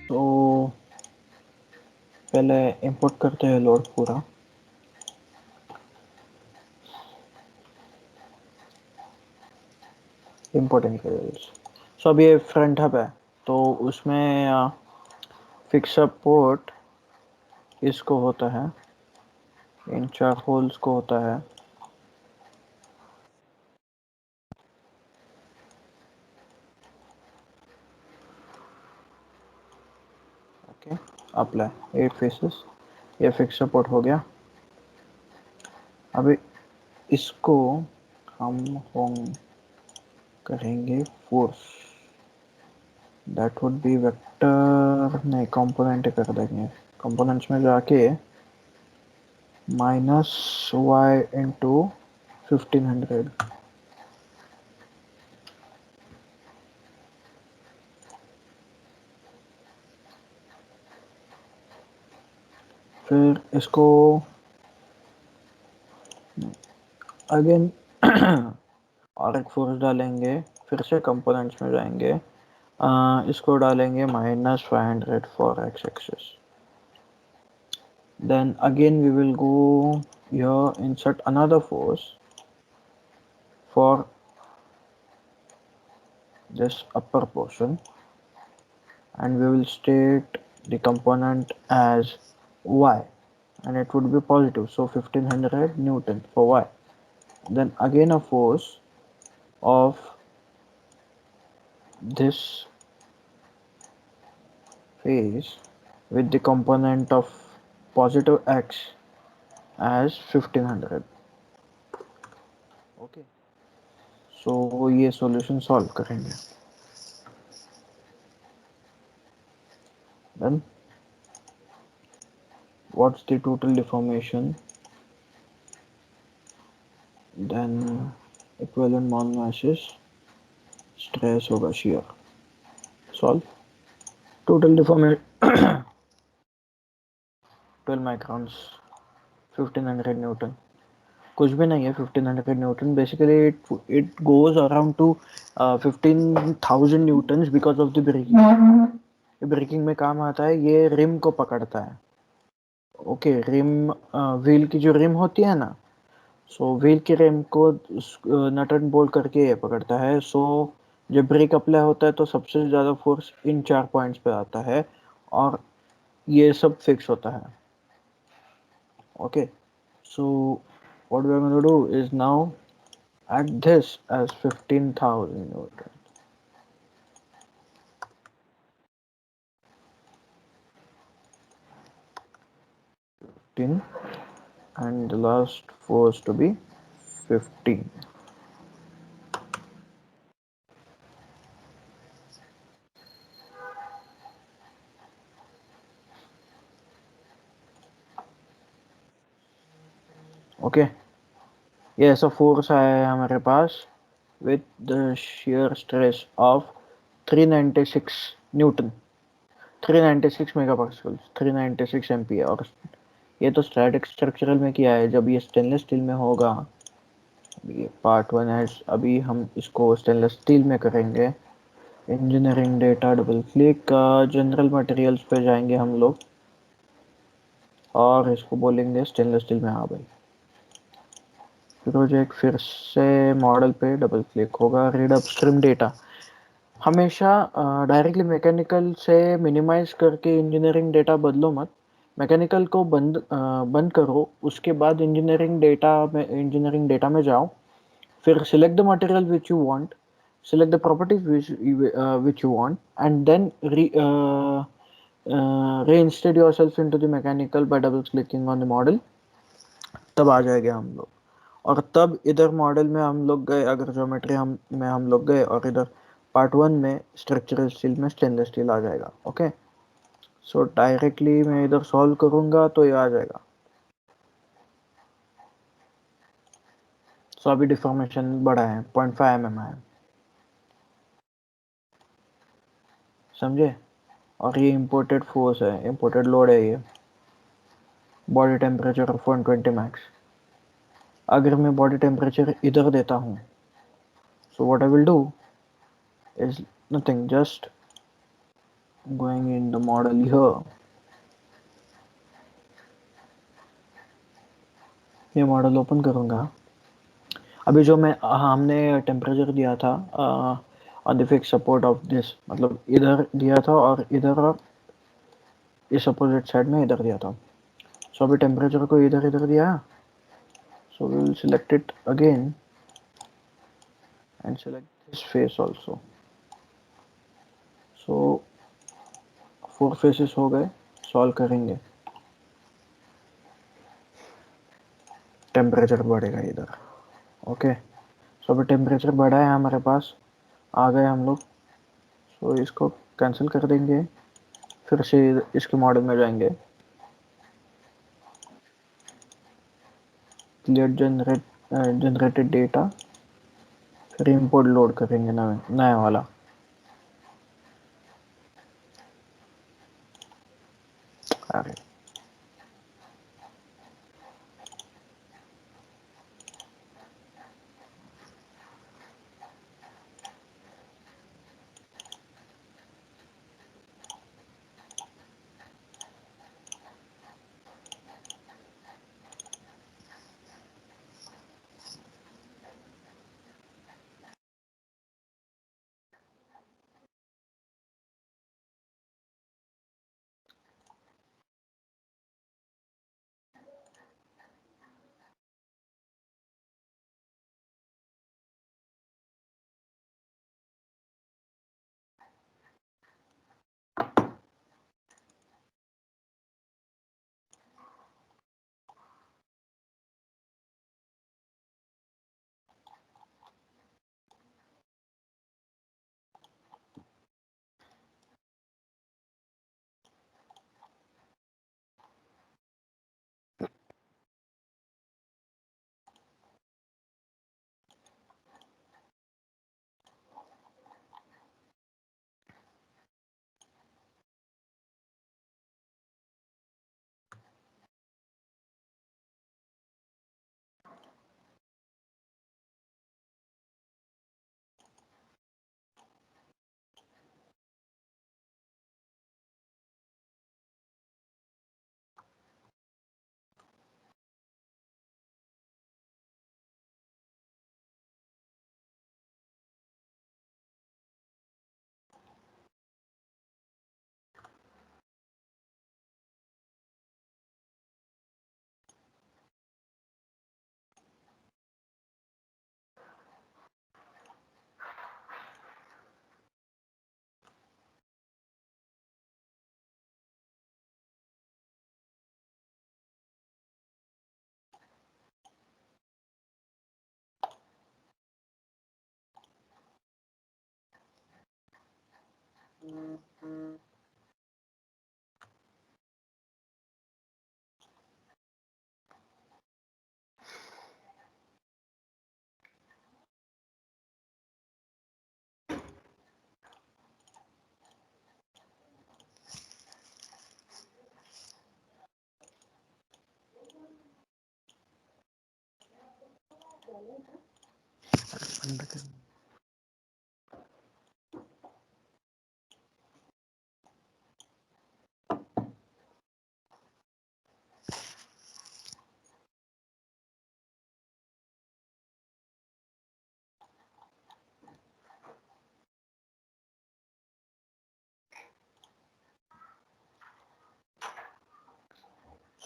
तो पहले इंपोर्ट करते हैं लोड पूरा। इंपोर्टिंग सो अब ये फ्रंट हब है, तो उसमें फिक्सअप पोर्ट इसको होता है, इन 4 होल्स को होता है। ओके, अप्लाई 8 फेसेस, ये फिक्सअप पोर्ट हो गया। अभी इसको हम होम करेंगे force, that would be vector, नहीं कंपोनेंट कर देंगे। कंपोनेंट्स में जाके -y इंटू 1500, फिर इसको अगेन और एक फोर्स डालेंगे, फिर से कंपोनेंट्स में जाएंगे, इसको डालेंगे -500 for x axis. Then again we will go here, insert another force for this upper portion, and we will state the component as y, and it would be positive, so 1500 Newton for y. Then again a force of this phase with the component of positive x as 1500. Okay, so ये solution solve करेंगे। Then what's the total deformation, then equivalent mole masses, stress होगा shear, solve। total deformation 12 microns, 1500 newton, कुछ भी नहीं है। 1500 newton basically it goes around to 15,000 newton because of the braking. Braking में काम आता है, ये रिम को पकड़ता है। ओके, रिम व्हील की जो रिम होती है ना, सो व्हील की रिम को नट एंड बोल्ट करके ये पकड़ता है। सो जब ब्रेक अप्लाई होता है तो सबसे ज़्यादा फोर्स इन 4 पॉइंट्स पे आता है और ये सब फिक्स होता है। Okay, so what we are going to do is now add this as 15,000 Newton. 15, and the last force to be 15. Okay, ये ऐसा फोर्स आया है हमारे पास with the shear stress of 396 Newton, 396 megapascal, 396 MPa. और ये तो स्टैटिक स्ट्रक्चरल में किया है, जब ये स्टेनलेस स्टील में होगा। ये पार्ट 1 है, अभी हम इसको स्टेनलेस स्टील में करेंगे। Engineering data, double click, general materials पे जाएंगे हम लोग और इसको बोलेंगे स्टेनलेस स्टील में। हाँ भाई, प्रोजेक्ट, फिर से मॉडल पे डबल क्लिक होगा, रीड अपस्ट्रीम डेटा। हमेशा डायरेक्टली मैकेनिकल से मिनिमाइज करके इंजीनियरिंग डेटा बदलो मत, मैकेनिकल को बंद करो, उसके बाद इंजीनियरिंग डेटा में जाओ, फिर select the material which you want, select the properties which you want, and then reinstate yourself into the mechanical by double clicking on the model। तब आ जाएंगे हम लोग, और तब इधर मॉडल में हम लोग गए, अगर ज्योमेट्री में हम लोग गए, और इधर पार्ट 1 में स्ट्रक्चरल स्टील में स्टेनलेस स्टील आ जाएगा। ओके, सो डायरेक्टली मैं इधर सॉल्व करूंगा तो ये आ जाएगा। सो अभी डिफॉर्मेशन बड़ा है, 0.5 mm है, समझे। और ये इम्पोर्टेड फोर्स है, इम्पोर्टेड लोड है ये, बॉडी टेम्परेचर ऑफ 120 मैक्स। अगर मैं बॉडी टेम्परेचर इधर देता हूँ, so what I will do is nothing, just Going in the model here, ये मॉडल ओपन करूँगा। अभी जो मैं हमने टेम्परेचर दिया था on the fix support of this, मतलब इधर दिया था और इधर, और इस अपोजिट साइड में इधर दिया था। सो अभी टेम्परेचर को इधर इधर दिया, so we will select it again and select this face also. So 4 faces हो गए, सॉल्व करेंगे। टेम्परेचर बढ़ेगा इधर। ओके, सो अभी टेम्परेचर बढ़ा है हमारे पास, आ गए हम लोग। सो इसको कैंसिल कर देंगे, फिर से इसके मॉडल में जाएंगे, क्लियर जनरेटेड डेटा, फिर इंपोर्ट लोड करेंगे नया वाला। अरे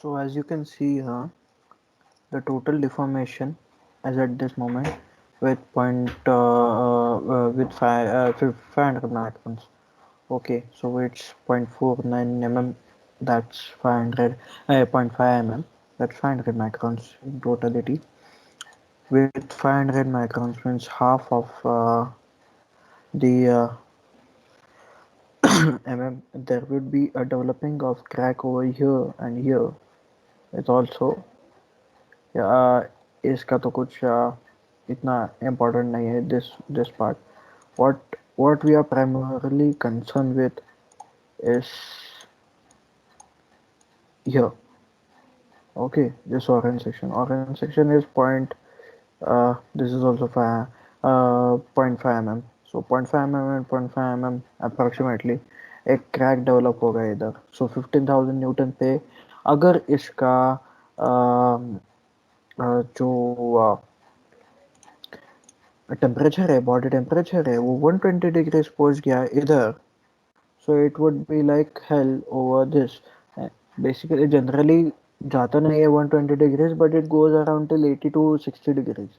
so as you can see here, the total deformation as at this moment with with 500 microns. Okay, so it's 0.49 mm, that's 500 zero point 0.5 mm, that's 500 microns in totality. With 500 microns means half of the mm, there would be a developing of crack over here and here. It's also इसका तो कुछ इतना important नहीं है, this part. What we are primarily concerned with is here. Okay, this orange section. Orange section is point. This is also 0.5 mm. So 0.5 mm and 0.5 mm approximately एक crack develop होगा इधर। सो 15,000 Newton पे अगर इसका जो temperature है, body temperature है, वो 120 डिग्रीज पहुंच गया इधर, so it would be like hell over this. Basically generally जाता नहीं है 120 degrees, but it goes around till 80 to 60 degrees.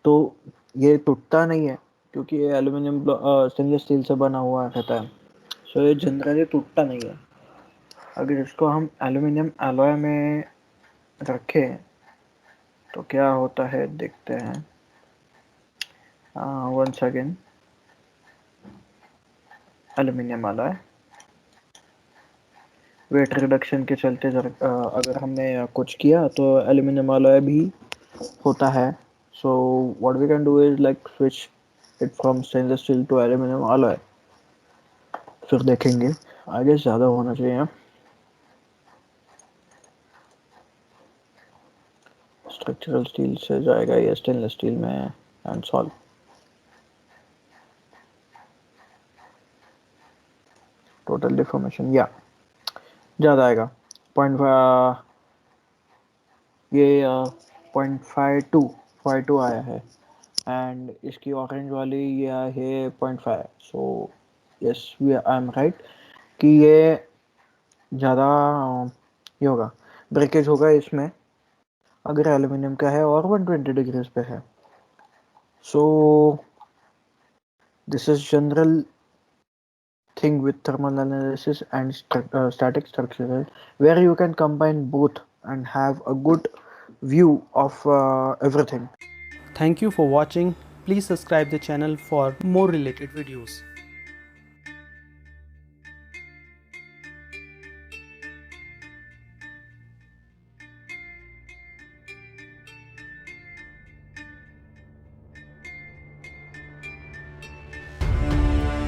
तो ये टूटता नहीं है क्योंकि ये एल्यूमिनियम स्टेनलेस स्टील से बना हुआ रहता है, सो ये जनरली टूटता नहीं है। अगर इसको हम एल्यूमिनियम एलॉय में रखें तो क्या होता है देखते हैं। Once again aluminium alloy, weight reduction के चलते अगर हमने कुछ किया तो एल्यूमिनियम अलॉय भी होता है। So what we can do is like switch it from stainless steel to aluminium alloy. फिर देखेंगे आगे ज़्यादा होना चाहिए। स्ट्रक्चरल स्टील से जाएगा या स्टेनलेस स्टील में, एंड सॉल्व। टोटल डिफॉर्मेशन या ज़्यादा आएगा, पॉइंट ये 0.52 आया है, एंड इसकी ऑरेंज वाली ये है 0.5। So yes we I am right कि ये ज़्यादा ये होगा, ब्रेकेज होगा इसमें अगर एल्यूमिनियम का है और 120 डिग्रीज पे है। So this is general thing with thermal analysis and static structure, where you can combine both and have a good view of everything. Thank you for watching. Please subscribe the channel for more related videos.